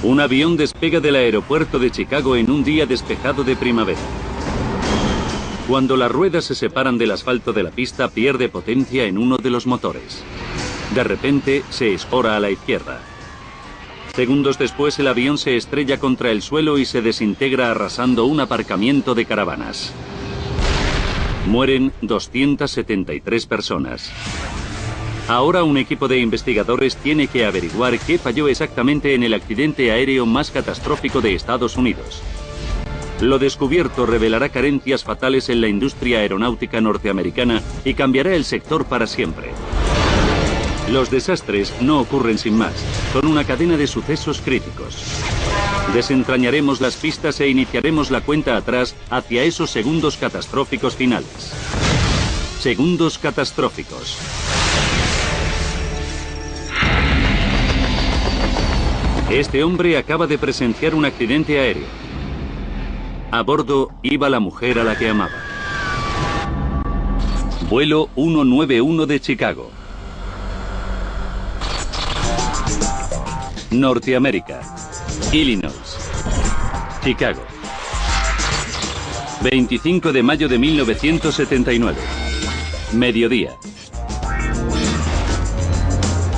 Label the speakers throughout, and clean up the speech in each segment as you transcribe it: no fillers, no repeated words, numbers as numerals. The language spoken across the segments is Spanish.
Speaker 1: Un avión despega del aeropuerto de Chicago en un día despejado de primavera. Cuando las ruedas se separan del asfalto de la pista, pierde potencia en uno de los motores. De repente, se escora a la izquierda. Segundos después, el avión se estrella contra el suelo y se desintegra arrasando un aparcamiento de caravanas. Mueren 273 personas. Ahora un equipo de investigadores tiene que averiguar qué falló exactamente en el accidente aéreo más catastrófico de Estados Unidos. Lo descubierto revelará carencias fatales en la industria aeronáutica norteamericana y cambiará el sector para siempre. Los desastres no ocurren sin más, son una cadena de sucesos críticos. Desentrañaremos las pistas e iniciaremos la cuenta atrás hacia esos segundos catastróficos finales. Segundos catastróficos. Este hombre acaba de presenciar un accidente aéreo. A bordo iba la mujer a la que amaba. Vuelo 191 de Chicago. Norteamérica. Illinois. Chicago. 25 de mayo de 1979. Mediodía.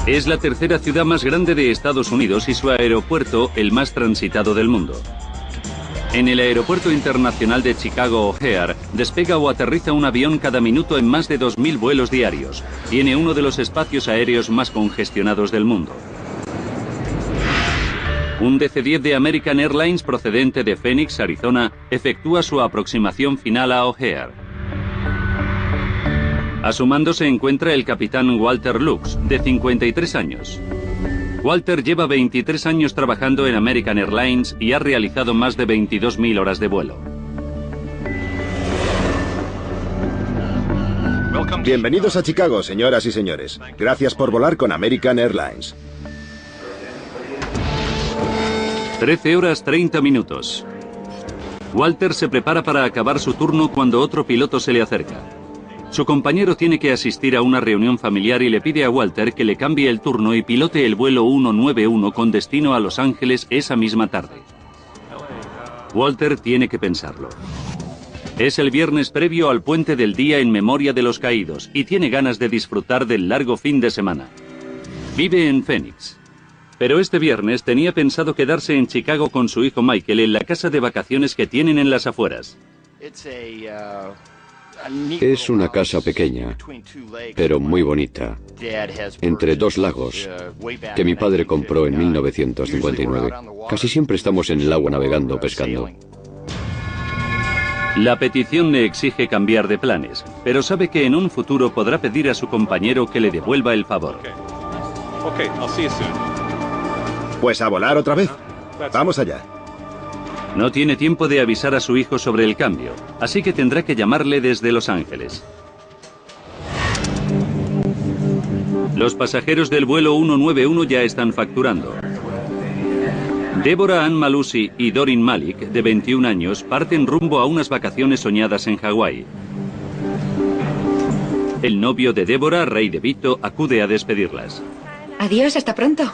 Speaker 1: Es la tercera ciudad más grande de Estados Unidos y su aeropuerto el más transitado del mundo. En el Aeropuerto Internacional de Chicago O'Hare despega o aterriza un avión cada minuto en más de 2.000 vuelos diarios. Tiene uno de los espacios aéreos más congestionados del mundo. Un DC-10 de American Airlines procedente de Phoenix, Arizona, efectúa su aproximación final a O'Hare. A su mando se encuentra el capitán Walter Lux, de 53 años. Walter lleva 23 años trabajando en American Airlines y ha realizado más de 22.000 horas de vuelo.
Speaker 2: Bienvenidos a Chicago, señoras y señores. Gracias por volar con American Airlines.
Speaker 1: 13 horas 30 minutos. Walter se prepara para acabar su turno cuando otro piloto se le acerca. Su compañero tiene que asistir a una reunión familiar y le pide a Walter que le cambie el turno y pilote el vuelo 191 con destino a Los Ángeles esa misma tarde. Walter tiene que pensarlo. Es el viernes previo al puente del Día en Memoria de los Caídos y tiene ganas de disfrutar del largo fin de semana. Vive en Phoenix. Pero este viernes tenía pensado quedarse en Chicago con su hijo Michael en la casa de vacaciones que tienen en las afueras.
Speaker 3: Es una casa pequeña, pero muy bonita, entre dos lagos, que mi padre compró en 1959. Casi siempre estamos en el agua navegando, pescando.
Speaker 1: La petición le exige cambiar de planes, pero sabe que en un futuro podrá pedir a su compañero que le devuelva el favor.
Speaker 2: Pues a volar otra vez. Vamos allá.
Speaker 1: No tiene tiempo de avisar a su hijo sobre el cambio, así que tendrá que llamarle desde Los Ángeles. Los pasajeros del vuelo 191 ya están facturando. Deborah Ann Malusi y Dorin Malik, de 21 años, parten rumbo a unas vacaciones soñadas en Hawái. El novio de Deborah, Ray DeVito, acude a despedirlas.
Speaker 4: Adiós, hasta pronto.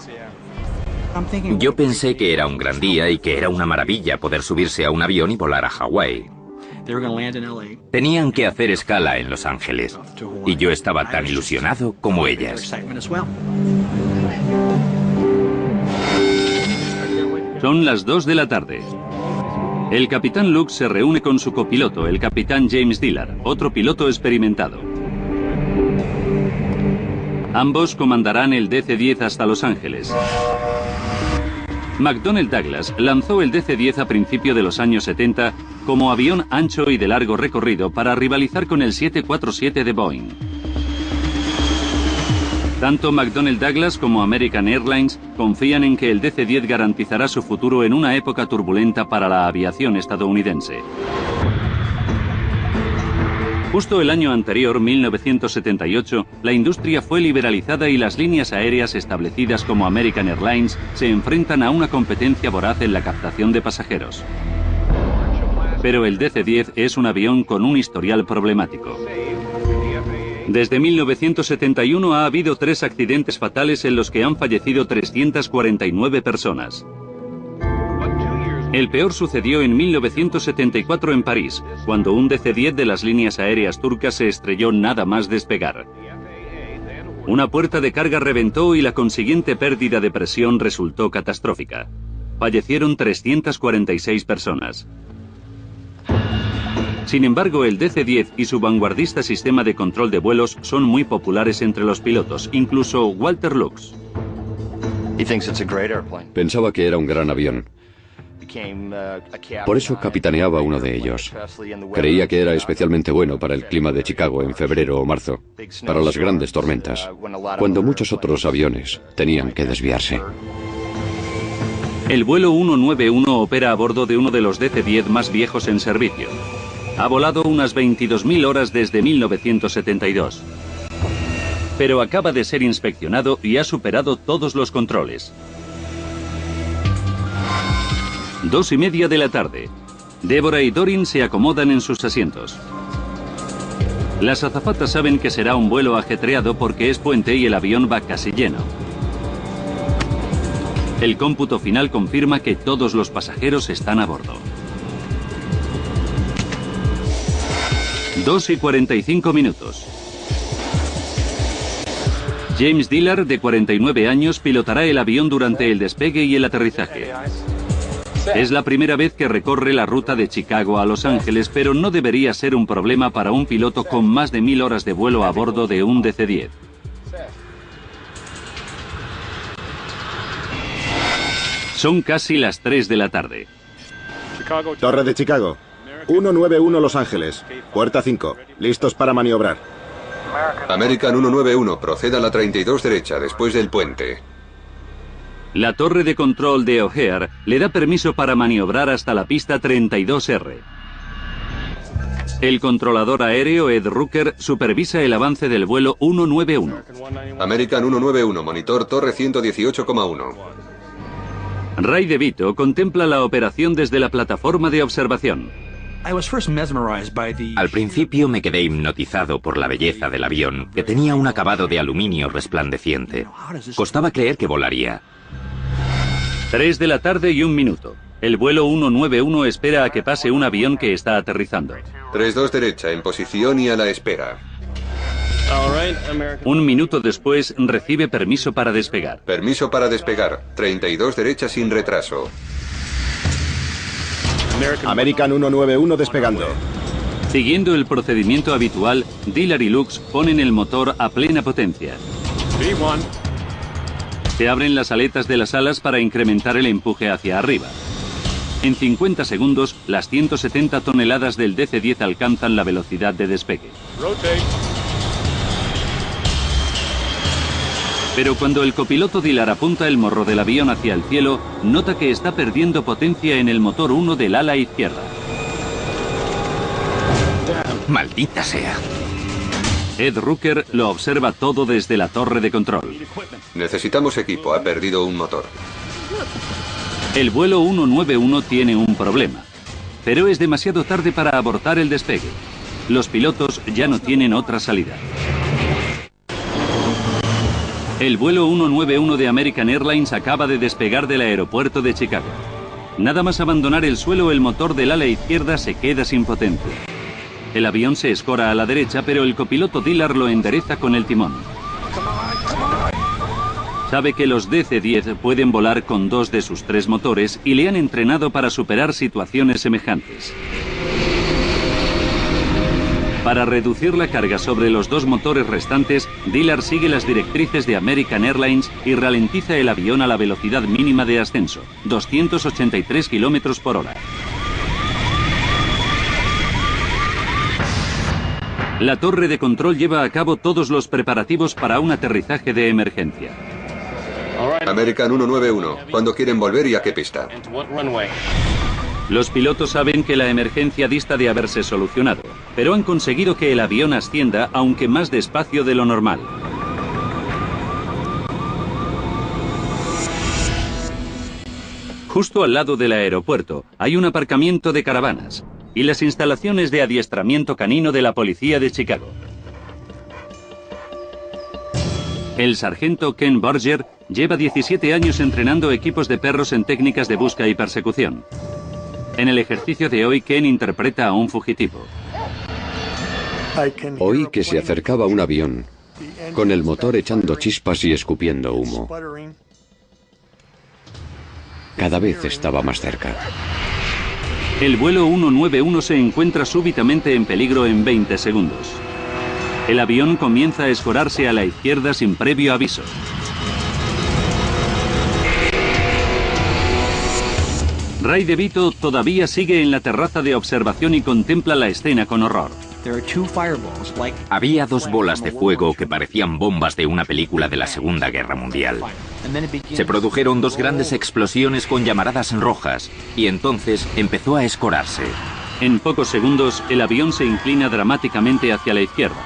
Speaker 5: Yo pensé que era un gran día y que era una maravilla poder subirse a un avión y volar a Hawái. Tenían que hacer escala en Los Ángeles, y yo estaba tan ilusionado como ellas.
Speaker 1: Son las 2 de la tarde. El capitán Luke se reúne con su copiloto, el capitán James Dillard, otro piloto experimentado. Ambos comandarán el DC-10 hasta Los Ángeles. McDonnell Douglas lanzó el DC-10 a principios de los años 70 como avión ancho y de largo recorrido para rivalizar con el 747 de Boeing. Tanto McDonnell Douglas como American Airlines confían en que el DC-10 garantizará su futuro en una época turbulenta para la aviación estadounidense. Justo el año anterior, 1978, la industria fue liberalizada y las líneas aéreas establecidas como American Airlines se enfrentan a una competencia voraz en la captación de pasajeros. Pero el DC-10 es un avión con un historial problemático. Desde 1971 ha habido 3 accidentes fatales en los que han fallecido 349 personas. El peor sucedió en 1974 en París, cuando un DC-10 de las líneas aéreas turcas se estrelló nada más despegar. Una puerta de carga reventó y la consiguiente pérdida de presión resultó catastrófica. Fallecieron 346 personas. Sin embargo, el DC-10 y su vanguardista sistema de control de vuelos son muy populares entre los pilotos, incluso Walter Lux.
Speaker 3: Pensaba que era un gran avión. Por eso capitaneaba uno de ellos. Creía que era especialmente bueno para el clima de Chicago en febrero o marzo, para las grandes tormentas, cuando muchos otros aviones tenían que desviarse.
Speaker 1: El vuelo 191 opera a bordo de uno de los DC-10 más viejos en servicio. Ha volado unas 22.000 horas desde 1972. Pero acaba de ser inspeccionado y ha superado todos los controles. 2:30 de la tarde. Deborah y Dorin se acomodan en sus asientos. Las azafatas saben que será un vuelo ajetreado porque es puente y el avión va casi lleno. El cómputo final confirma que todos los pasajeros están a bordo. 2:45. James Dillard, de 49 años, pilotará el avión durante el despegue y el aterrizaje. Es la primera vez que recorre la ruta de Chicago a Los Ángeles, pero no debería ser un problema para un piloto con más de 1000 horas de vuelo a bordo de un DC-10. Son casi las 3 de la tarde.
Speaker 2: Torre de Chicago. 191 Los Ángeles. Puerta 5. Listos para maniobrar.
Speaker 6: American 191, proceda a la 32 derecha, después del puente.
Speaker 1: La torre de control de O'Hare le da permiso para maniobrar hasta la pista 32R. El controlador aéreo Ed Rooker supervisa el avance del vuelo 191.
Speaker 6: American 191, monitor torre 118,1.
Speaker 1: Ray DeVito contempla la operación desde la plataforma de observación.
Speaker 5: Al principio me quedé hipnotizado por la belleza del avión, que tenía un acabado de aluminio resplandeciente. Costaba creer que volaría.
Speaker 1: 3 de la tarde y 1 minuto. El vuelo 191 espera a que pase un avión que está aterrizando.
Speaker 6: 32 derecha, en posición y a la espera.
Speaker 1: 1 minuto después recibe permiso para despegar.
Speaker 6: Permiso para despegar. 32 derecha sin retraso.
Speaker 2: American 191 despegando.
Speaker 1: Siguiendo el procedimiento habitual, Dillard y Lux ponen el motor a plena potencia. Se abren las aletas de las alas para incrementar el empuje hacia arriba. En 50 segundos, las 170 toneladas del DC-10 alcanzan la velocidad de despegue. Pero cuando el copiloto Dillard apunta el morro del avión hacia el cielo, nota que está perdiendo potencia en el motor 1 del ala izquierda.
Speaker 5: ¡Maldita sea!
Speaker 1: Ed Rooker lo observa todo desde la torre de control.
Speaker 6: Necesitamos equipo, ha perdido un motor.
Speaker 1: El vuelo 191 tiene un problema, pero es demasiado tarde para abortar el despegue. Los pilotos ya no tienen otra salida. El vuelo 191 de American Airlines acaba de despegar del aeropuerto de Chicago. Nada más abandonar el suelo, el motor del ala izquierda se queda sin potencia. El avión se escora a la derecha, pero el copiloto Dillard lo endereza con el timón. Sabe que los DC-10 pueden volar con 2 de sus 3 motores y le han entrenado para superar situaciones semejantes. Para reducir la carga sobre los 2 motores restantes, Dillard sigue las directrices de American Airlines y ralentiza el avión a la velocidad mínima de ascenso, 283 km por hora. La torre de control lleva a cabo todos los preparativos para un aterrizaje de emergencia.
Speaker 6: American 191, ¿cuándo quieren volver y a qué pista?
Speaker 1: Los pilotos saben que la emergencia dista de haberse solucionado, pero han conseguido que el avión ascienda, aunque más despacio de lo normal. Justo al lado del aeropuerto hay un aparcamiento de caravanas y las instalaciones de adiestramiento canino de la policía de Chicago. El sargento Ken Berger lleva 17 años entrenando equipos de perros en técnicas de busca y persecución. En el ejercicio de hoy, Ken interpreta a un fugitivo.
Speaker 3: Oí que se acercaba un avión, con el motor echando chispas y escupiendo humo. Cada vez estaba más cerca.
Speaker 1: El vuelo 191 se encuentra súbitamente en peligro en 20 segundos. El avión comienza a escorarse a la izquierda sin previo aviso. Ray DeVito todavía sigue en la terraza de observación y contempla la escena con horror.
Speaker 5: Había dos bolas de fuego que parecían bombas de una película de la Segunda Guerra Mundial. Se produjeron dos grandes explosiones con llamaradas rojas y entonces empezó a escorarse.
Speaker 1: En pocos segundos, el avión se inclina dramáticamente hacia la izquierda.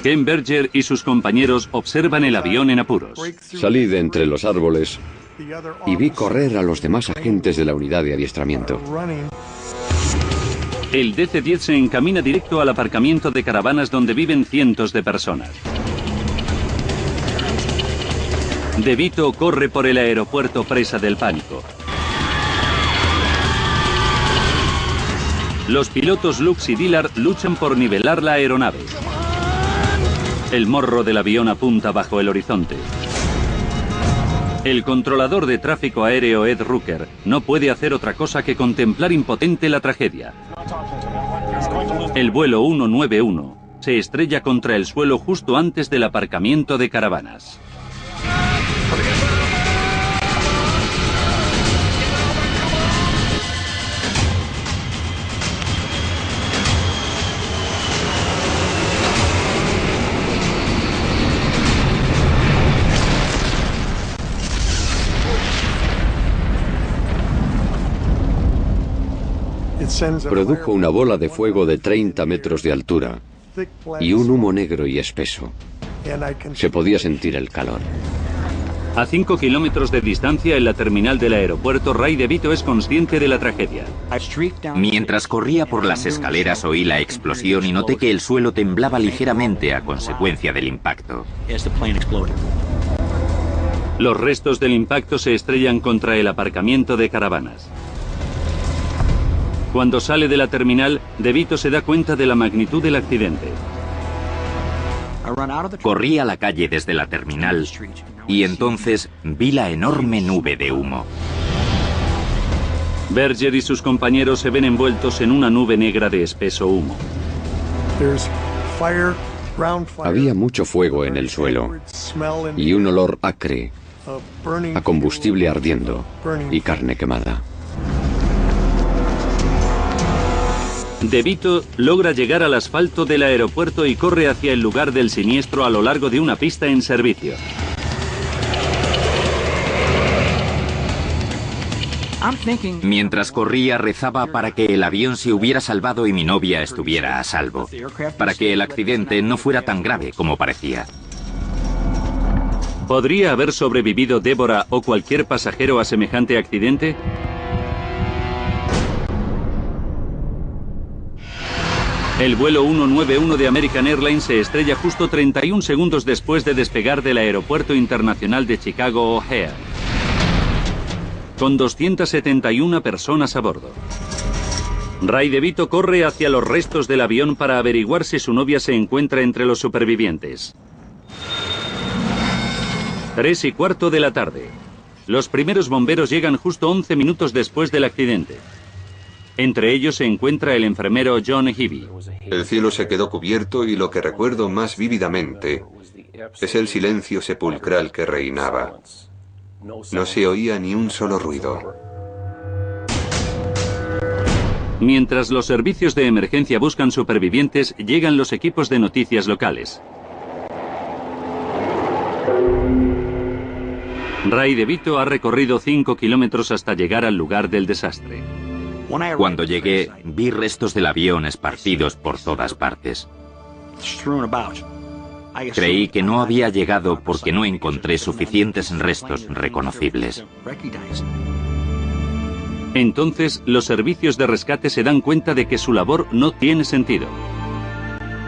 Speaker 1: Ken Berger y sus compañeros observan el avión en apuros.
Speaker 3: Salí de entre los árboles y vi correr a los demás agentes de la unidad de adiestramiento.
Speaker 1: El DC-10 se encamina directo al aparcamiento de caravanas donde viven cientos de personas. DeVito corre por el aeropuerto presa del pánico. Los pilotos Lux y Dillard luchan por nivelar la aeronave. El morro del avión apunta bajo el horizonte. El controlador de tráfico aéreo Ed Rooker no puede hacer otra cosa que contemplar impotente la tragedia. El vuelo 191 se estrella contra el suelo justo antes del aparcamiento de caravanas.
Speaker 3: Produjo una bola de fuego de 30 metros de altura y un humo negro y espeso. Se podía sentir el calor.
Speaker 1: A 5 kilómetros de distancia en la terminal del aeropuerto, Ray DeVito es consciente de la tragedia.
Speaker 5: Mientras corría por las escaleras oí la explosión y noté que el suelo temblaba ligeramente a consecuencia del impacto.
Speaker 1: Los restos del impacto se estrellan contra el aparcamiento de caravanas. Cuando sale de la terminal, DeVito se da cuenta de la magnitud del accidente.
Speaker 5: Corrí a la calle desde la terminal y entonces vi la enorme nube de humo.
Speaker 1: Berger y sus compañeros se ven envueltos en una nube negra de espeso humo.
Speaker 3: Había mucho fuego en el suelo y un olor acre a combustible ardiendo y carne quemada.
Speaker 1: DeVito logra llegar al asfalto del aeropuerto y corre hacia el lugar del siniestro a lo largo de una pista en servicio.
Speaker 5: Mientras corría rezaba para que el avión se hubiera salvado y mi novia estuviera a salvo, para que el accidente no fuera tan grave como parecía.
Speaker 1: ¿Podría haber sobrevivido Deborah o cualquier pasajero a semejante accidente? El vuelo 191 de American Airlines se estrella justo 31 segundos después de despegar del Aeropuerto Internacional de Chicago O'Hare, con 271 personas a bordo. Ray DeVito corre hacia los restos del avión para averiguar si su novia se encuentra entre los supervivientes. 3:15 de la tarde. Los primeros bomberos llegan justo 11 minutos después del accidente. Entre ellos se encuentra el enfermero John Heavy.
Speaker 6: El cielo se quedó cubierto y lo que recuerdo más vívidamente es el silencio sepulcral que reinaba. No se oía ni un solo ruido.
Speaker 1: Mientras los servicios de emergencia buscan supervivientes, llegan los equipos de noticias locales. Ray DeVito ha recorrido 5 kilómetros hasta llegar al lugar del desastre.
Speaker 5: Cuando llegué, vi restos del avión esparcidos por todas partes. Creí que no había llegado porque no encontré suficientes restos reconocibles.
Speaker 1: Entonces, los servicios de rescate se dan cuenta de que su labor no tiene sentido.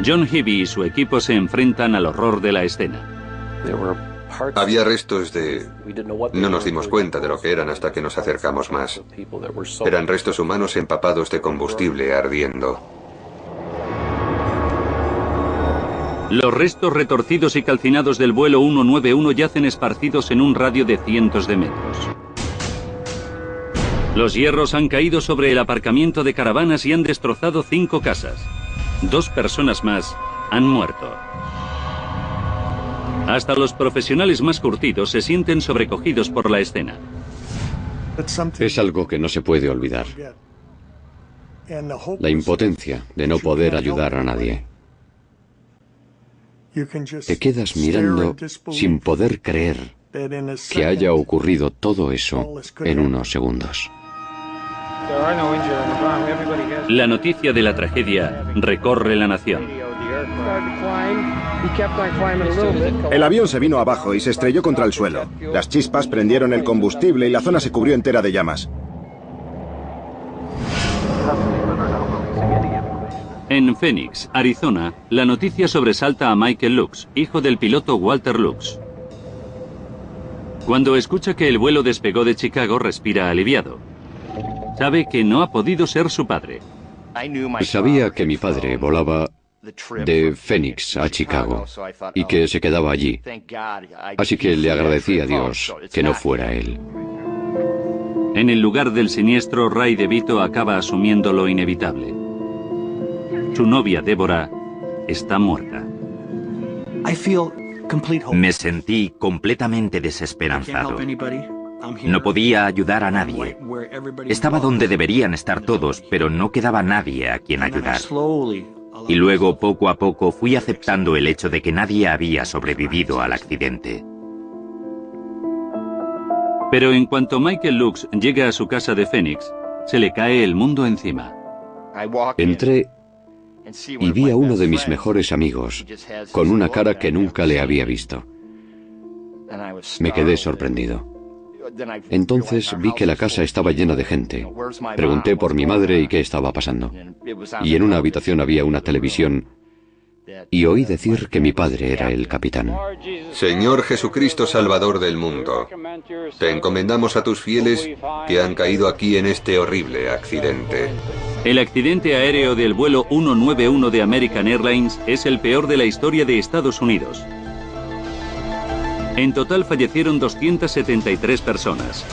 Speaker 1: John Hibby y su equipo se enfrentan al horror de la escena.
Speaker 6: Había restos de... No nos dimos cuenta de lo que eran hasta que nos acercamos más. Eran restos humanos empapados de combustible ardiendo.
Speaker 1: Los restos retorcidos y calcinados del vuelo 191 yacen esparcidos en un radio de cientos de metros. Los hierros han caído sobre el aparcamiento de caravanas y han destrozado 5 casas. 2 personas más han muerto. Hasta los profesionales más curtidos se sienten sobrecogidos por la escena.
Speaker 3: Es algo que no se puede olvidar. La impotencia de no poder ayudar a nadie. Te quedas mirando sin poder creer que haya ocurrido todo eso en unos segundos.
Speaker 1: La noticia de la tragedia recorre la nación.
Speaker 2: El avión se vino abajo y se estrelló contra el suelo. Las chispas prendieron el combustible y la zona se cubrió entera de llamas.
Speaker 1: En Phoenix, Arizona, la noticia sobresalta a Michael Lux, hijo del piloto Walter Lux. Cuando escucha que el vuelo despegó de Chicago, respira aliviado. Sabe que no ha podido ser su padre.
Speaker 3: Sabía que mi padre volaba de Phoenix a Chicago y que se quedaba allí. Así que le agradecí a Dios que no fuera él.
Speaker 1: En el lugar del siniestro, Ray DeVito acaba asumiendo lo inevitable. Su novia, Deborah, está muerta.
Speaker 5: Me sentí completamente desesperanzado. No podía ayudar a nadie. Estaba donde deberían estar todos, pero no quedaba nadie a quien ayudar. Y luego, poco a poco, fui aceptando el hecho de que nadie había sobrevivido al accidente.
Speaker 1: Pero en cuanto Michael Lux llega a su casa de Phoenix, se le cae el mundo encima.
Speaker 3: Entré y vi a uno de mis mejores amigos con una cara que nunca le había visto. Me quedé sorprendido. Entonces vi que la casa estaba llena de gente. Pregunté por mi madre y qué estaba pasando. Y en una habitación había una televisión y oí decir que mi padre era el capitán.
Speaker 6: Señor Jesucristo, Salvador del mundo, te encomendamos a tus fieles que han caído aquí en este horrible accidente.
Speaker 1: El accidente aéreo del vuelo 191 de American Airlines es el peor de la historia de Estados Unidos. En total fallecieron 273 personas.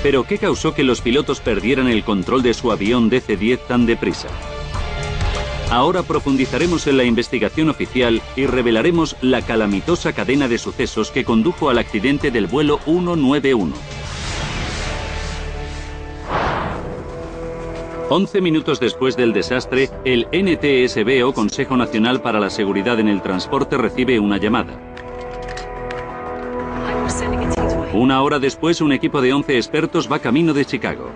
Speaker 1: ¿Pero qué causó que los pilotos perdieran el control de su avión DC-10 tan deprisa? Ahora profundizaremos en la investigación oficial y revelaremos la calamitosa cadena de sucesos que condujo al accidente del vuelo 191. 11 minutos después del desastre, el NTSB o Consejo Nacional para la Seguridad en el Transporte recibe una llamada. Una hora después, un equipo de 11 expertos va camino de Chicago.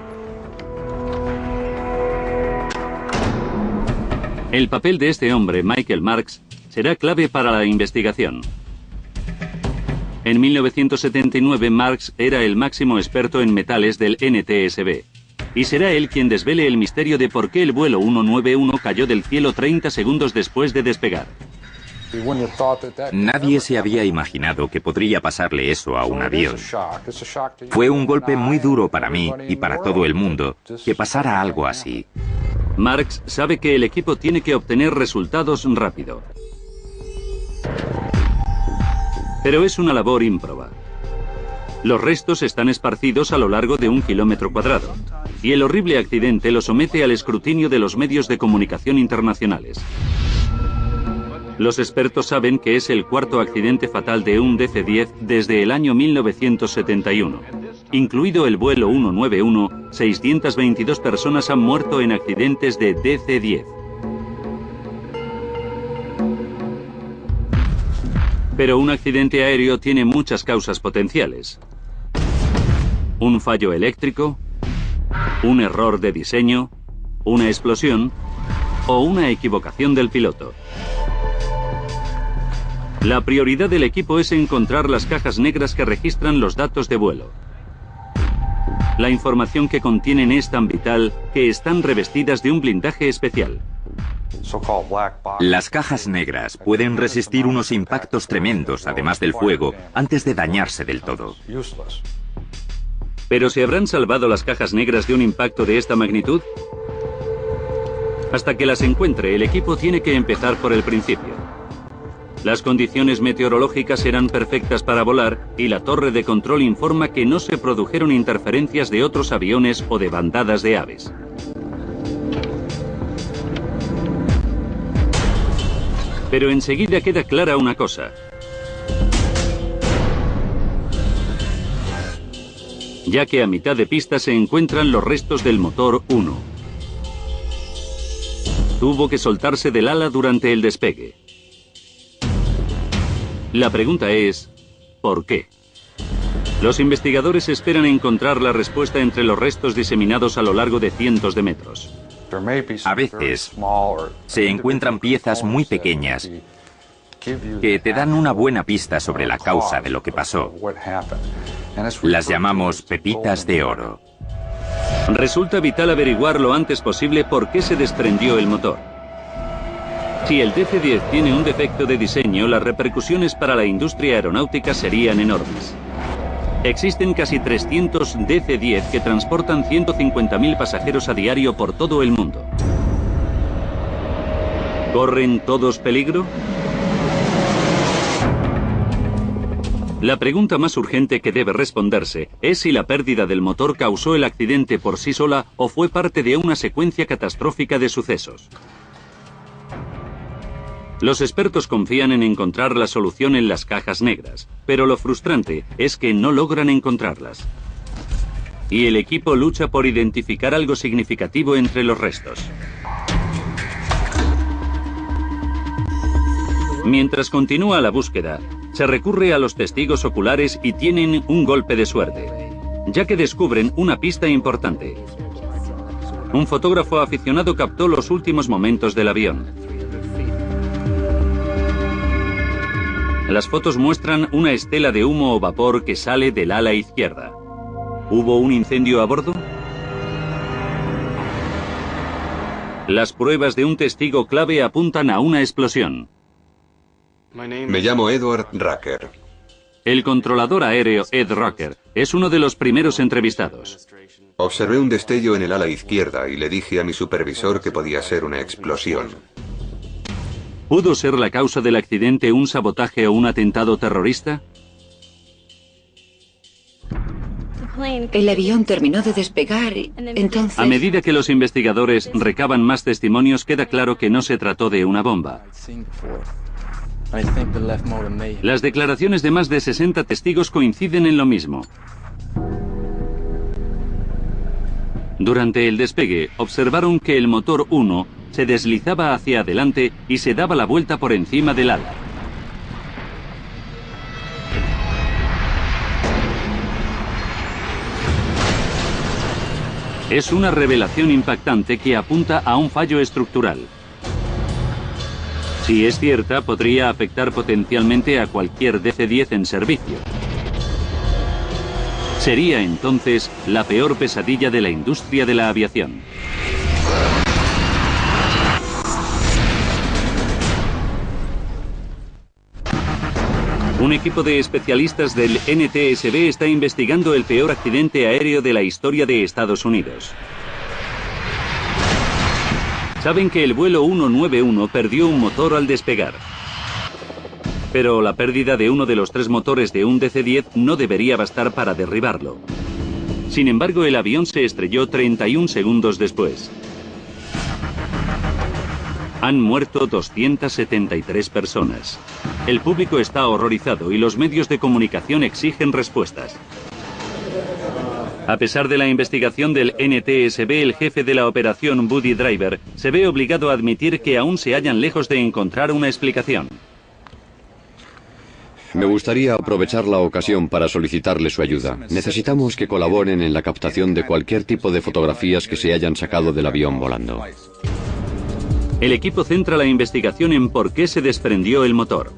Speaker 1: El papel de este hombre, Michael Marks, será clave para la investigación. En 1979, Marks era el máximo experto en metales del NTSB. Y será él quien desvele el misterio de por qué el vuelo 191 cayó del cielo 30 segundos después de despegar.
Speaker 5: Nadie se había imaginado que podría pasarle eso a un avión. Fue un golpe muy duro para mí y para todo el mundo que pasara algo así.
Speaker 1: Marks sabe que el equipo tiene que obtener resultados rápido. Pero es una labor ímproba. Los restos están esparcidos a lo largo de 1 kilómetro cuadrado, y el horrible accidente lo somete al escrutinio de los medios de comunicación internacionales. Los expertos saben que es el 4º accidente fatal de un DC-10 desde el año 1971. Incluido el vuelo 191, 622 personas han muerto en accidentes de DC-10. Pero un accidente aéreo tiene muchas causas potenciales. Un fallo eléctrico, un error de diseño, una explosión o una equivocación del piloto. La prioridad del equipo es encontrar las cajas negras que registran los datos de vuelo. La información que contienen es tan vital que están revestidas de un blindaje especial.
Speaker 5: Las cajas negras pueden resistir unos impactos tremendos, además del fuego, antes de dañarse del todo.
Speaker 1: ¿Pero se habrán salvado las cajas negras de un impacto de esta magnitud? Hasta que las encuentre, el equipo tiene que empezar por el principio. Las condiciones meteorológicas eran perfectas para volar y la torre de control informa que no se produjeron interferencias de otros aviones o de bandadas de aves. Pero enseguida queda clara una cosa. Ya que a mitad de pista se encuentran los restos del motor 1. Tuvo que soltarse del ala durante el despegue. La pregunta es, ¿por qué? Los investigadores esperan encontrar la respuesta entre los restos diseminados a lo largo de cientos de metros.
Speaker 5: A veces se encuentran piezas muy pequeñas que te dan una buena pista sobre la causa de lo que pasó. Las llamamos pepitas de oro.
Speaker 1: Resulta vital averiguar lo antes posible por qué se desprendió el motor. Si el DC-10 tiene un defecto de diseño, las repercusiones para la industria aeronáutica serían enormes. Existen casi 300 DC-10 que transportan 150.000 pasajeros a diario por todo el mundo. ¿Corren todos peligro? La pregunta más urgente que debe responderse es si la pérdida del motor causó el accidente por sí sola o fue parte de una secuencia catastrófica de sucesos. Los expertos confían en encontrar la solución en las cajas negras, pero lo frustrante es que no logran encontrarlas. Y el equipo lucha por identificar algo significativo entre los restos. Mientras continúa la búsqueda, se recurre a los testigos oculares y tienen un golpe de suerte, ya que descubren una pista importante. Un fotógrafo aficionado captó los últimos momentos del avión. Las fotos muestran una estela de humo o vapor que sale del ala izquierda. ¿Hubo un incendio a bordo? Las pruebas de un testigo clave apuntan a una explosión.
Speaker 6: Me llamo Edward Rucker.
Speaker 1: El controlador aéreo Ed Rucker es uno de los primeros entrevistados.
Speaker 6: Observé un destello en el ala izquierda y le dije a mi supervisor que podía ser una explosión.
Speaker 1: ¿Pudo ser la causa del accidente un sabotaje o un atentado terrorista?
Speaker 4: El avión terminó de despegar y entonces...
Speaker 1: A medida que los investigadores recaban más testimonios, queda claro que no se trató de una bomba. Las declaraciones de más de 60 testigos coinciden en lo mismo. Durante el despegue, observaron que el motor 1 se deslizaba hacia adelante y se daba la vuelta por encima del ala. Es una revelación impactante que apunta a un fallo estructural. Si es cierta, podría afectar potencialmente a cualquier DC-10 en servicio. Sería entonces la peor pesadilla de la industria de la aviación. Un equipo de especialistas del NTSB está investigando el peor accidente aéreo de la historia de Estados Unidos. Saben que el vuelo 191 perdió un motor al despegar. Pero la pérdida de uno de los 3 motores de un DC-10 no debería bastar para derribarlo. Sin embargo, el avión se estrelló 31 segundos después. Han muerto 273 personas. El público está horrorizado y los medios de comunicación exigen respuestas. A pesar de la investigación del NTSB, el jefe de la operación Buddy Driver se ve obligado a admitir que aún se hallan lejos de encontrar una explicación.
Speaker 3: Me gustaría aprovechar la ocasión para solicitarle su ayuda. Necesitamos que colaboren en la captación de cualquier tipo de fotografías que se hayan sacado del avión volando.
Speaker 1: El equipo centra la investigación en por qué se desprendió el motor.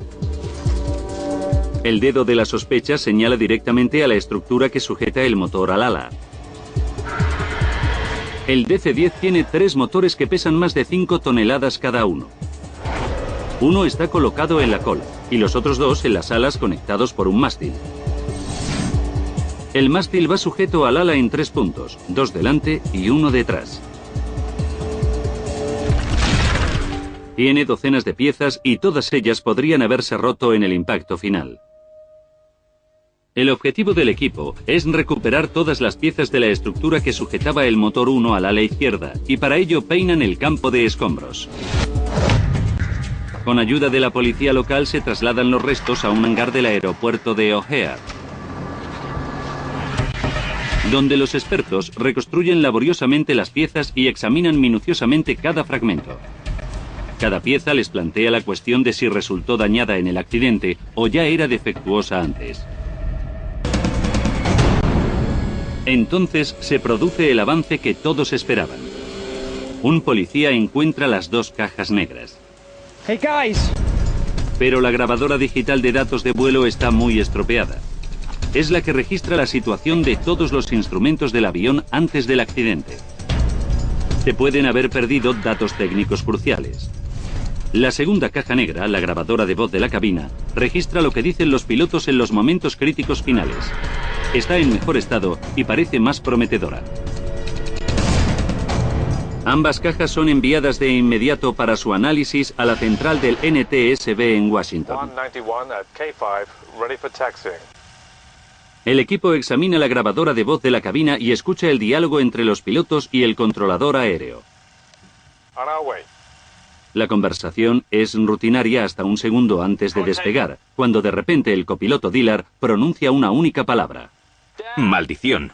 Speaker 1: El dedo de la sospecha señala directamente a la estructura que sujeta el motor al ala. El DC-10 tiene 3 motores que pesan más de 5 toneladas cada uno. Uno está colocado en la cola y los otros 2 en las alas conectados por un mástil. El mástil va sujeto al ala en 3 puntos, 2 delante y 1 detrás. Tiene docenas de piezas y todas ellas podrían haberse roto en el impacto final. El objetivo del equipo es recuperar todas las piezas de la estructura que sujetaba el motor 1 al ala izquierda, y para ello peinan el campo de escombros. Con ayuda de la policía local se trasladan los restos a un hangar del aeropuerto de O'Hare, donde los expertos reconstruyen laboriosamente las piezas y examinan minuciosamente cada fragmento. Cada pieza les plantea la cuestión de si resultó dañada en el accidente o ya era defectuosa antes. Entonces se produce el avance que todos esperaban. Un policía encuentra las 2 cajas negras.
Speaker 7: Hey guys.
Speaker 1: Pero la grabadora digital de datos de vuelo está muy estropeada. Es la que registra la situación de todos los instrumentos del avión antes del accidente. Se pueden haber perdido datos técnicos cruciales. La segunda caja negra, la grabadora de voz de la cabina, registra lo que dicen los pilotos en los momentos críticos finales. Está en mejor estado y parece más prometedora. Ambas cajas son enviadas de inmediato para su análisis a la central del NTSB en Washington. El equipo examina la grabadora de voz de la cabina y escucha el diálogo entre los pilotos y el controlador aéreo. La conversación es rutinaria hasta un segundo antes de despegar, cuando de repente el copiloto Dillard pronuncia una única palabra.
Speaker 5: Maldición.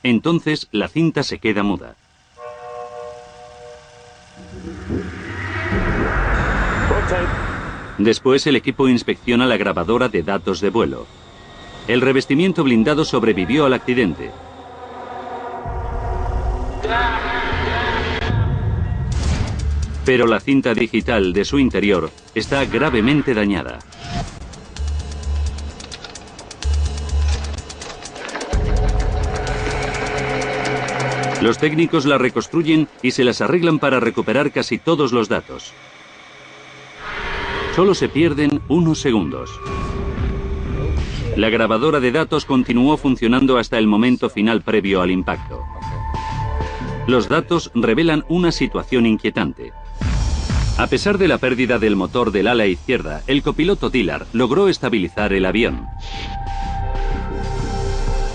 Speaker 1: Entonces la cinta se queda muda. Después el equipo inspecciona la grabadora de datos de vuelo. El revestimiento blindado sobrevivió al accidente. Pero la cinta digital de su interior está gravemente dañada. Los técnicos la reconstruyen y se las arreglan para recuperar casi todos los datos. Solo se pierden unos segundos. La grabadora de datos continuó funcionando hasta el momento final previo al impacto. Los datos revelan una situación inquietante. A pesar de la pérdida del motor del ala izquierda, el copiloto Dillard logró estabilizar el avión.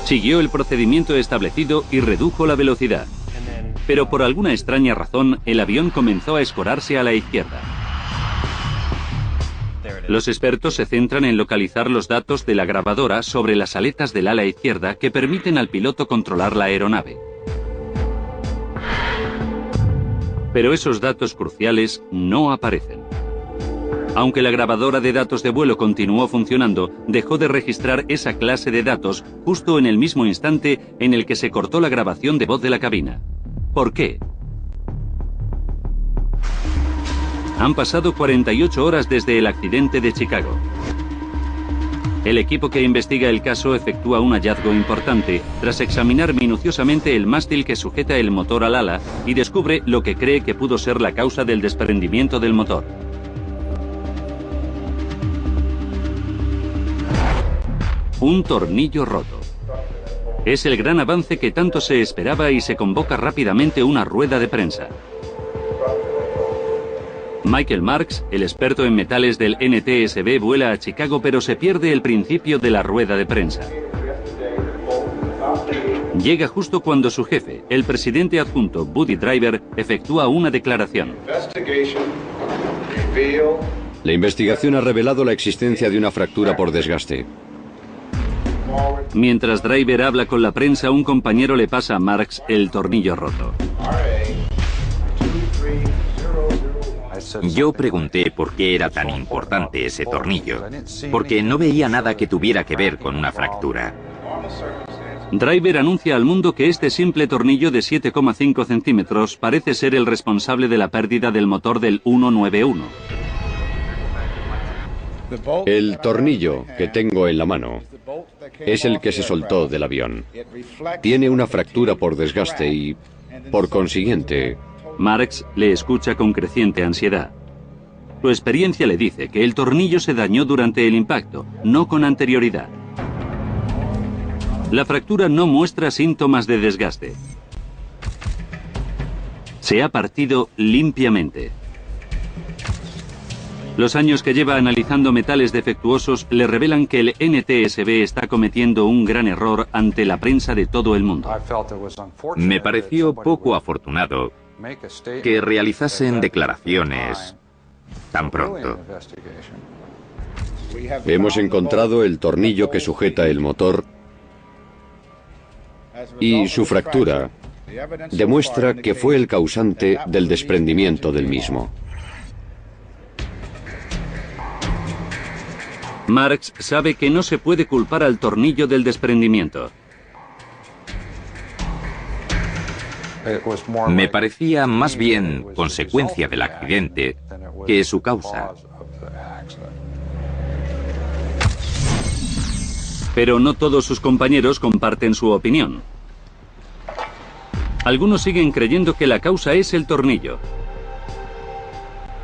Speaker 1: Siguió el procedimiento establecido y redujo la velocidad. Pero por alguna extraña razón, el avión comenzó a escorarse a la izquierda. Los expertos se centran en localizar los datos de la grabadora sobre las aletas del ala izquierda que permiten al piloto controlar la aeronave. Pero esos datos cruciales no aparecen. Aunque la grabadora de datos de vuelo continuó funcionando, dejó de registrar esa clase de datos justo en el mismo instante en el que se cortó la grabación de voz de la cabina. ¿Por qué? Han pasado 48 horas desde el accidente de Chicago. El equipo que investiga el caso efectúa un hallazgo importante tras examinar minuciosamente el mástil que sujeta el motor al ala y descubre lo que cree que pudo ser la causa del desprendimiento del motor. Un tornillo roto. Es el gran avance que tanto se esperaba y se convoca rápidamente una rueda de prensa. Michael Marks, el experto en metales del NTSB, vuela a Chicago, pero se pierde el principio de la rueda de prensa. Llega justo cuando su jefe, el presidente adjunto Buddy Driver, efectúa una declaración.
Speaker 3: La investigación ha revelado la existencia de una fractura por desgaste.
Speaker 1: Mientras Driver habla con la prensa, un compañero le pasa a Marks el tornillo roto.
Speaker 5: Yo pregunté por qué era tan importante ese tornillo, porque no veía nada que tuviera que ver con una fractura.
Speaker 1: Driver anuncia al mundo que este simple tornillo de 7,5 centímetros parece ser el responsable de la pérdida del motor del 191.
Speaker 3: El tornillo que tengo en la mano es el que se soltó del avión. Tiene una fractura por desgaste y Por consiguiente,
Speaker 1: Marx le escucha con creciente ansiedad. Su experiencia le dice que el tornillo se dañó durante el impacto, no con anterioridad. La fractura no muestra síntomas de desgaste. Se ha partido limpiamente. Los años que lleva analizando metales defectuosos le revelan que el NTSB está cometiendo un gran error ante la prensa de todo el mundo.
Speaker 5: Me pareció poco afortunado que realizasen declaraciones tan pronto.
Speaker 3: hemos encontrado el tornillo que sujeta el motor y su fractura demuestra que fue el causante del desprendimiento del mismo.
Speaker 1: Marx sabe que no se puede culpar al tornillo del desprendimiento.
Speaker 5: Me parecía más bien consecuencia del accidente que su causa.
Speaker 1: Pero no todos sus compañeros comparten su opinión. Algunos siguen creyendo que la causa es el tornillo.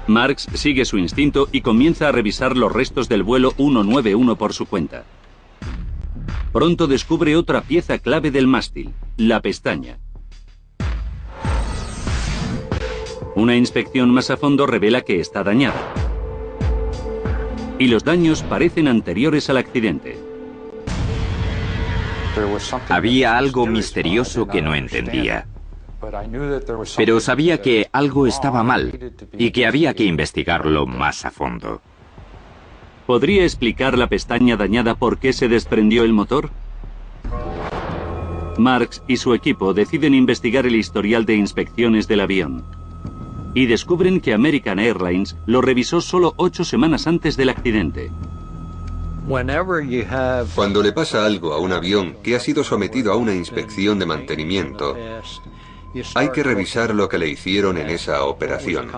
Speaker 1: Marx sigue su instinto y comienza a revisar los restos del vuelo 191 por su cuenta. Pronto descubre otra pieza clave del mástil, la pestaña. Una inspección más a fondo revela que está dañada. Y los daños parecen anteriores al accidente.
Speaker 5: Había algo misterioso que no entendía. Pero sabía que algo estaba mal y que había que investigarlo más a fondo.
Speaker 1: ¿Podría explicar la pestaña dañada por qué se desprendió el motor? Marx y su equipo deciden investigar el historial de inspecciones del avión. Y descubren que American Airlines lo revisó solo 8 semanas antes del accidente.
Speaker 6: Cuando le pasa algo a un avión que ha sido sometido a una inspección de mantenimiento, hay que revisar lo que le hicieron en esa operación.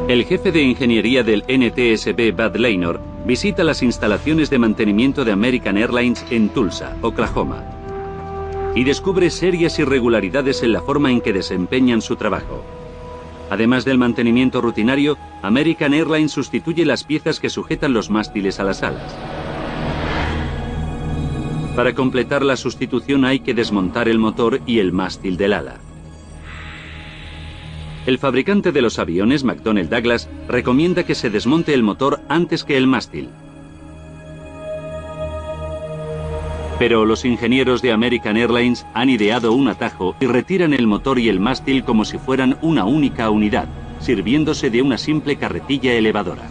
Speaker 1: El jefe de ingeniería del NTSB, Bud Leinor, visita las instalaciones de mantenimiento de American Airlines en Tulsa, Oklahoma, y descubre serias irregularidades en la forma en que desempeñan su trabajo. Además del mantenimiento rutinario, American Airlines sustituye las piezas que sujetan los mástiles a las alas. Para completar la sustitución hay que desmontar el motor y el mástil del ala. El fabricante de los aviones, McDonnell Douglas, recomienda que se desmonte el motor antes que el mástil. Pero los ingenieros de American Airlines han ideado un atajo y retiran el motor y el mástil como si fueran una única unidad, sirviéndose de una simple carretilla elevadora.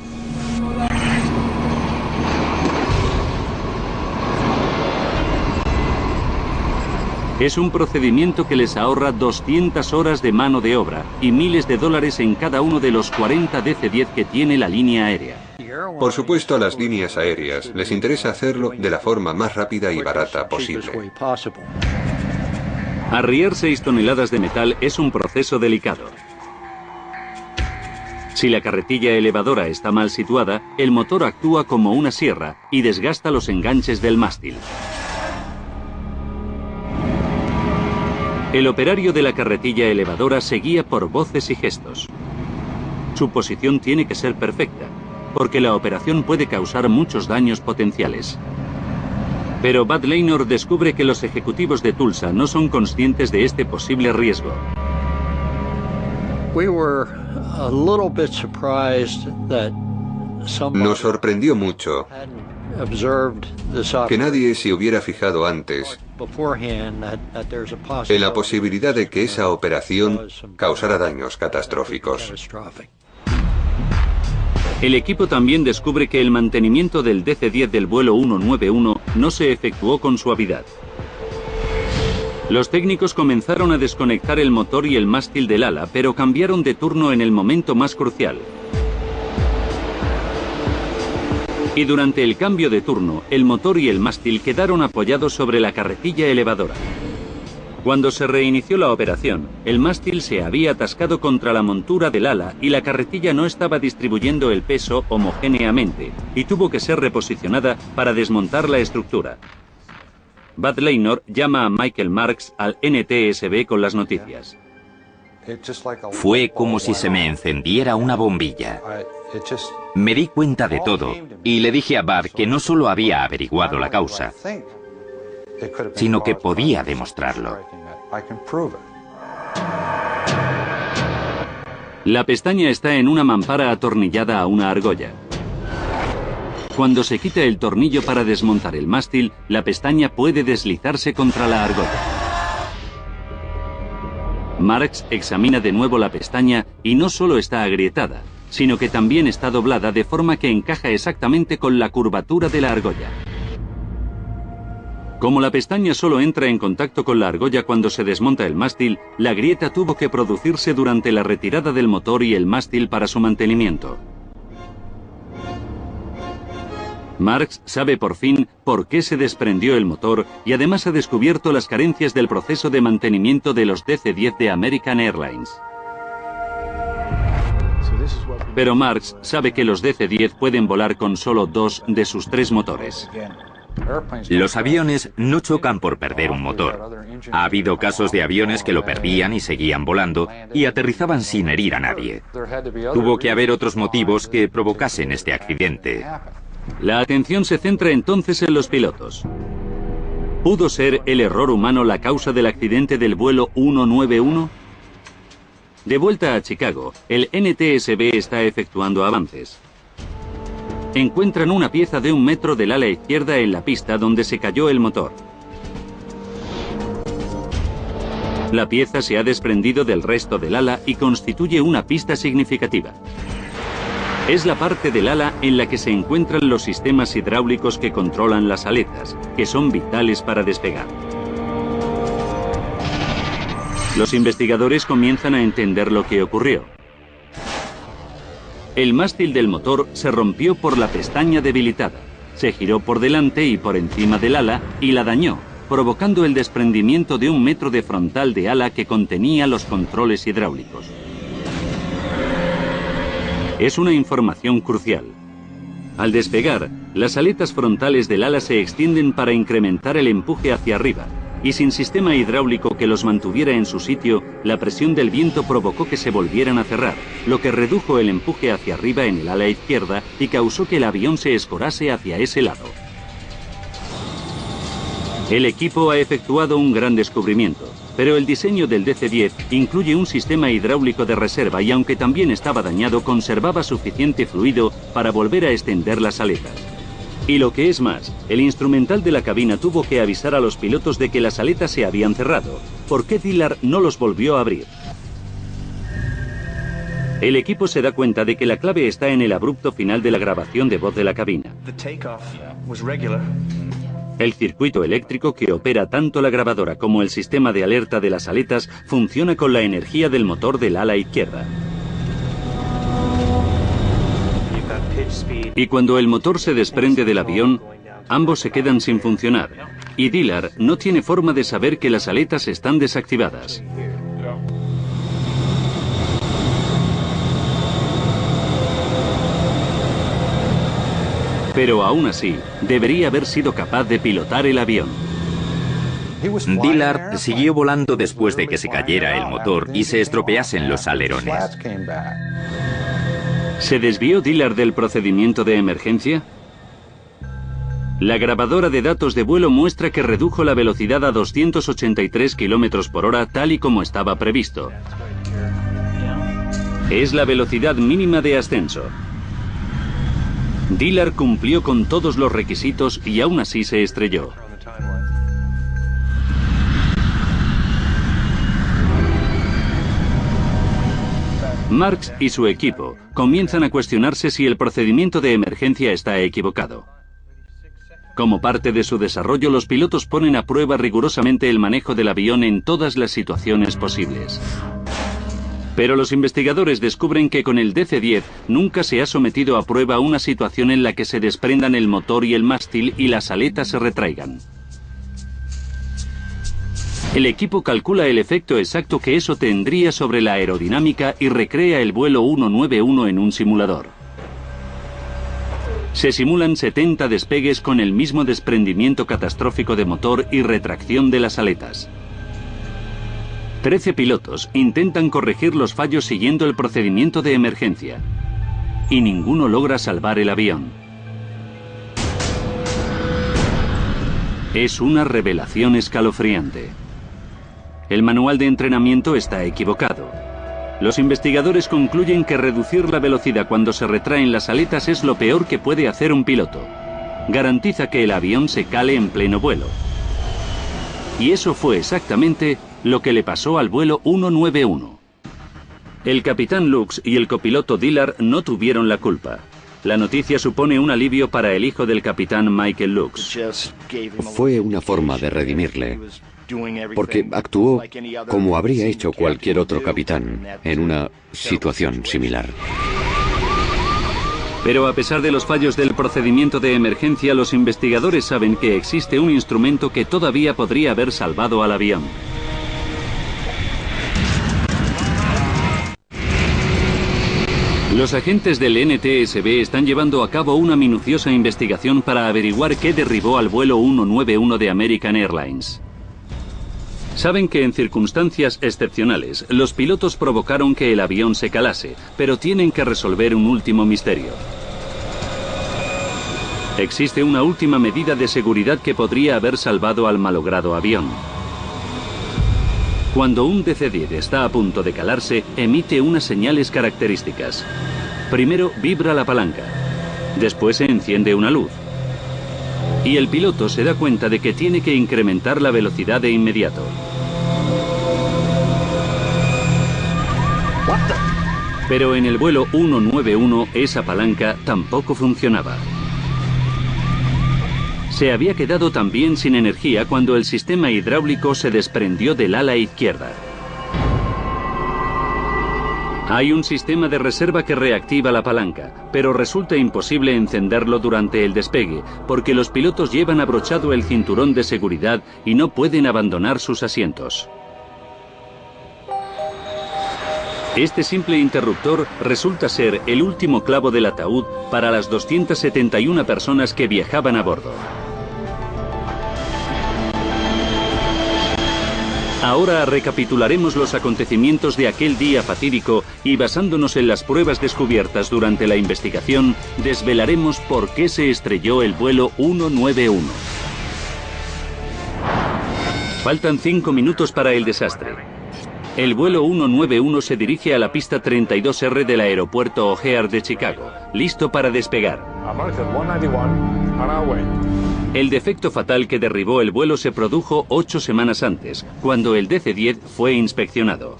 Speaker 1: Es un procedimiento que les ahorra 200 horas de mano de obra y miles de dólares en cada uno de los 40 DC-10 que tiene la línea aérea.
Speaker 6: Por supuesto, a las líneas aéreas les interesa hacerlo de la forma más rápida y barata posible.
Speaker 1: Arriar 6 toneladas de metal es un proceso delicado. Si la carretilla elevadora está mal situada, el motor actúa como una sierra y desgasta los enganches del mástil. El operario de la carretilla elevadora se guía por voces y gestos. Su posición tiene que ser perfecta, porque la operación puede causar muchos daños potenciales. Pero Bud Leinor descubre que los ejecutivos de Tulsa no son conscientes de este posible riesgo.
Speaker 6: Nos sorprendió mucho que nadie se hubiera fijado antes en la posibilidad de que esa operación causara daños catastróficos.
Speaker 1: El equipo también descubre que el mantenimiento del DC-10 del vuelo 191 no se efectuó con suavidad. Los técnicos comenzaron a desconectar el motor y el mástil del ala, pero cambiaron de turno en el momento más crucial. Y durante el cambio de turno, el motor y el mástil quedaron apoyados sobre la carretilla elevadora. Cuando se reinició la operación, el mástil se había atascado contra la montura del ala y la carretilla no estaba distribuyendo el peso homogéneamente y tuvo que ser reposicionada para desmontar la estructura. Bud Leinor llama a Michael Marks al NTSB con las noticias.
Speaker 5: Fue como si se me encendiera una bombilla. Me di cuenta de todo y le dije a Bud que no solo había averiguado la causa, sino que podía demostrarlo.
Speaker 1: La pestaña está en una mampara atornillada a una argolla. Cuando se quita el tornillo para desmontar el mástil, la pestaña puede deslizarse contra la argolla. Marks examina de nuevo la pestaña y no solo está agrietada, sino que también está doblada de forma que encaja exactamente con la curvatura de la argolla. Como la pestaña solo entra en contacto con la argolla cuando se desmonta el mástil, la grieta tuvo que producirse durante la retirada del motor y el mástil para su mantenimiento. Marks sabe por fin por qué se desprendió el motor y además ha descubierto las carencias del proceso de mantenimiento de los DC-10 de American Airlines. Pero Marks sabe que los DC-10 pueden volar con solo 2 de sus 3 motores.
Speaker 5: Los aviones no chocan por perder un motor. Ha habido casos de aviones que lo perdían y seguían volando y aterrizaban sin herir a nadie. Tuvo que haber otros motivos que provocasen este accidente.
Speaker 1: La atención se centra entonces en los pilotos. ¿Pudo ser el error humano la causa del accidente del vuelo 191? De vuelta a Chicago, el NTSB está efectuando avances. Encuentran una pieza de 1 metro del ala izquierda en la pista donde se cayó el motor. La pieza se ha desprendido del resto del ala y constituye una pista significativa. Es la parte del ala en la que se encuentran los sistemas hidráulicos que controlan las aletas, que son vitales para despegar. Los investigadores comienzan a entender lo que ocurrió. El mástil del motor se rompió por la pestaña debilitada, se giró por delante y por encima del ala y la dañó, provocando el desprendimiento de 1 metro de frontal de ala que contenía los controles hidráulicos. Es una información crucial. Al despegar, las aletas frontales del ala se extienden para incrementar el empuje hacia arriba, y sin sistema hidráulico que los mantuviera en su sitio, la presión del viento provocó que se volvieran a cerrar, lo que redujo el empuje hacia arriba en el ala izquierda y causó que el avión se escorase hacia ese lado. El equipo ha efectuado un gran descubrimiento, pero el diseño del DC-10 incluye un sistema hidráulico de reserva y aunque también estaba dañado, conservaba suficiente fluido para volver a extender las aletas. Y lo que es más, el instrumental de la cabina tuvo que avisar a los pilotos de que las aletas se habían cerrado. ¿Por qué Dillard no los volvió a abrir? El equipo se da cuenta de que la clave está en el abrupto final de la grabación de voz de la cabina. El circuito eléctrico que opera tanto la grabadora como el sistema de alerta de las aletas funciona con la energía del motor del ala izquierda. Y cuando el motor se desprende del avión, ambos se quedan sin funcionar, y Dillard no tiene forma de saber que las aletas están desactivadas. Pero aún así, debería haber sido capaz de pilotar el avión.
Speaker 5: Dillard siguió volando después de que se cayera el motor y se estropeasen los alerones.
Speaker 1: ¿Se desvió Dillard del procedimiento de emergencia? La grabadora de datos de vuelo muestra que redujo la velocidad a 283 km por hora tal y como estaba previsto. Es la velocidad mínima de ascenso. Dillard cumplió con todos los requisitos y aún así se estrelló. Marks y su equipo comienzan a cuestionarse si el procedimiento de emergencia está equivocado. Como parte de su desarrollo, los pilotos ponen a prueba rigurosamente el manejo del avión en todas las situaciones posibles. Pero los investigadores descubren que con el DC-10 nunca se ha sometido a prueba una situación en la que se desprendan el motor y el mástil y las aletas se retraigan. El equipo calcula el efecto exacto que eso tendría sobre la aerodinámica y recrea el vuelo 191 en un simulador. Se simulan 70 despegues con el mismo desprendimiento catastrófico de motor y retracción de las aletas. 13 pilotos intentan corregir los fallos siguiendo el procedimiento de emergencia, y ninguno logra salvar el avión. Es una revelación escalofriante. El manual de entrenamiento está equivocado. Los investigadores concluyen que reducir la velocidad cuando se retraen las aletas es lo peor que puede hacer un piloto. Garantiza que el avión se cale en pleno vuelo. Y eso fue exactamente lo que le pasó al vuelo 191. El capitán Lux y el copiloto Dillard no tuvieron la culpa. La noticia supone un alivio para el hijo del capitán Michael Lux.
Speaker 3: Fue una forma de redimirle, porque actuó como habría hecho cualquier otro capitán en una situación similar.
Speaker 1: Pero a pesar de los fallos del procedimiento de emergencia, los investigadores saben que existe un instrumento que todavía podría haber salvado al avión. Los agentes del NTSB están llevando a cabo una minuciosa investigación para averiguar qué derribó al vuelo 191 de American Airlines. Saben que en circunstancias excepcionales, los pilotos provocaron que el avión se calase, pero tienen que resolver un último misterio. Existe una última medida de seguridad que podría haber salvado al malogrado avión. Cuando un DC-10 está a punto de calarse, emite unas señales características. Primero vibra la palanca, después se enciende una luz. Y el piloto se da cuenta de que tiene que incrementar la velocidad de inmediato. Pero en el vuelo 191 esa palanca tampoco funcionaba. Se había quedado también sin energía cuando el sistema hidráulico se desprendió del ala izquierda. Hay un sistema de reserva que reactiva la palanca, pero resulta imposible encenderlo durante el despegue, porque los pilotos llevan abrochado el cinturón de seguridad y no pueden abandonar sus asientos. Este simple interruptor resulta ser el último clavo del ataúd para las 271 personas que viajaban a bordo. Ahora recapitularemos los acontecimientos de aquel día fatídico y basándonos en las pruebas descubiertas durante la investigación, desvelaremos por qué se estrelló el vuelo 191. Faltan 5 minutos para el desastre. El vuelo 191 se dirige a la pista 32R del aeropuerto O'Hare de Chicago, listo para despegar. El defecto fatal que derribó el vuelo se produjo 8 semanas antes, cuando el DC-10 fue inspeccionado.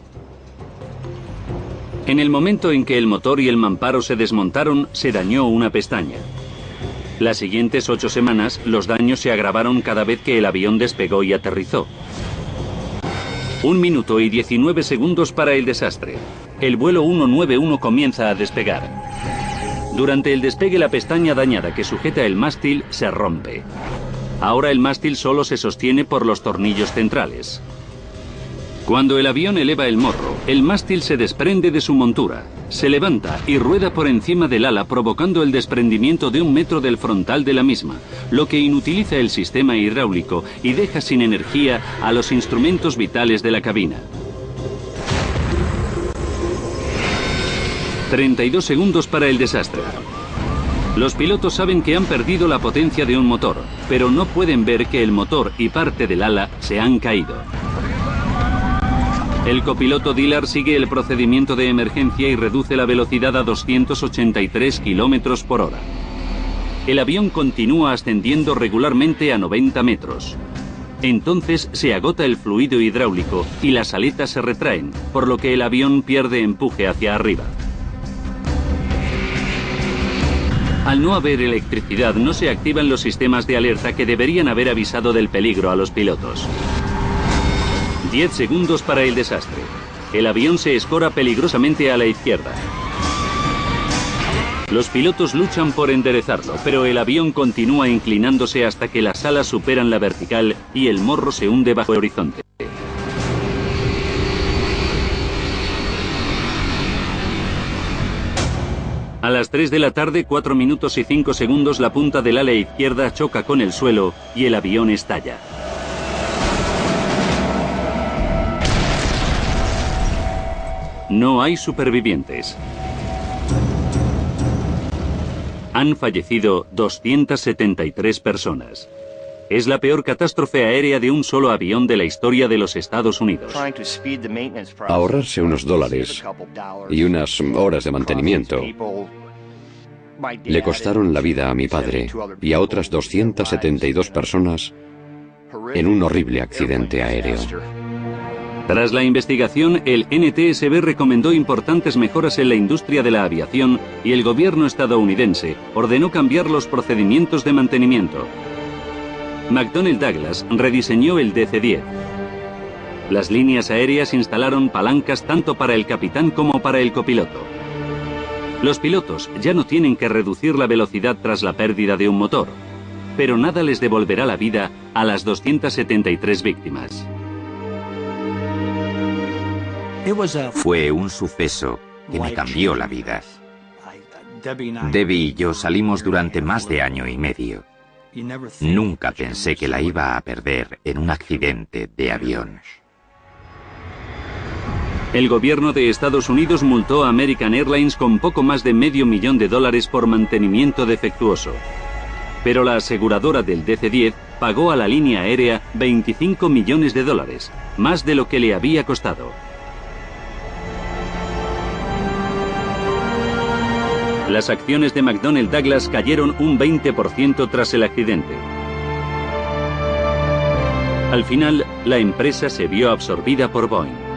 Speaker 1: En el momento en que el motor y el mamparo se desmontaron, se dañó una pestaña. Las siguientes 8 semanas, los daños se agravaron cada vez que el avión despegó y aterrizó. 1 minuto y 19 segundos para el desastre. El vuelo 191 comienza a despegar. Durante el despegue, la pestaña dañada que sujeta el mástil se rompe. Ahora el mástil solo se sostiene por los tornillos centrales. Cuando el avión eleva el morro, el mástil se desprende de su montura, se levanta y rueda por encima del ala, provocando el desprendimiento de 1 metro del frontal de la misma, lo que inutiliza el sistema hidráulico y deja sin energía a los instrumentos vitales de la cabina. 32 segundos para el desastre. Los pilotos saben que han perdido la potencia de un motor, pero no pueden ver que el motor y parte del ala se han caído. El copiloto Dillard sigue el procedimiento de emergencia y reduce la velocidad a 283 km por hora. El avión continúa ascendiendo regularmente a 90 metros. Entonces se agota el fluido hidráulico y las aletas se retraen, por lo que el avión pierde empuje hacia arriba. Al no haber electricidad, no se activan los sistemas de alerta que deberían haber avisado del peligro a los pilotos. 10 segundos para el desastre. El avión se escora peligrosamente a la izquierda. Los pilotos luchan por enderezarlo, pero el avión continúa inclinándose hasta que las alas superan la vertical y el morro se hunde bajo el horizonte. A las 3 de la tarde, 4 minutos y 5 segundos, la punta del ala izquierda choca con el suelo y el avión estalla. No hay supervivientes. Han fallecido 273 personas. Es la peor catástrofe aérea de un solo avión de la historia de los Estados Unidos.
Speaker 3: Ahorrarse unos dólares y unas horas de mantenimiento le costaron la vida a mi padre y a otras 272 personas en un horrible accidente aéreo.
Speaker 1: Tras la investigación, el NTSB recomendó importantes mejoras en la industria de la aviación y el gobierno estadounidense ordenó cambiar los procedimientos de mantenimiento. McDonnell Douglas rediseñó el DC-10. Las líneas aéreas instalaron palancas tanto para el capitán como para el copiloto. Los pilotos ya no tienen que reducir la velocidad tras la pérdida de un motor, pero nada les devolverá la vida a las 273 víctimas.
Speaker 5: Fue un suceso que me cambió la vida. Debbie y yo salimos durante más de año y medio. Nunca pensé que la iba a perder en un accidente de avión.
Speaker 1: El gobierno de Estados Unidos multó a American Airlines con poco más de $500,000 por mantenimiento defectuoso. Pero la aseguradora del DC-10 pagó a la línea aérea $25 millones, más de lo que le había costado. Las acciones de McDonnell Douglas cayeron un 20% tras el accidente. Al final, la empresa se vio absorbida por Boeing.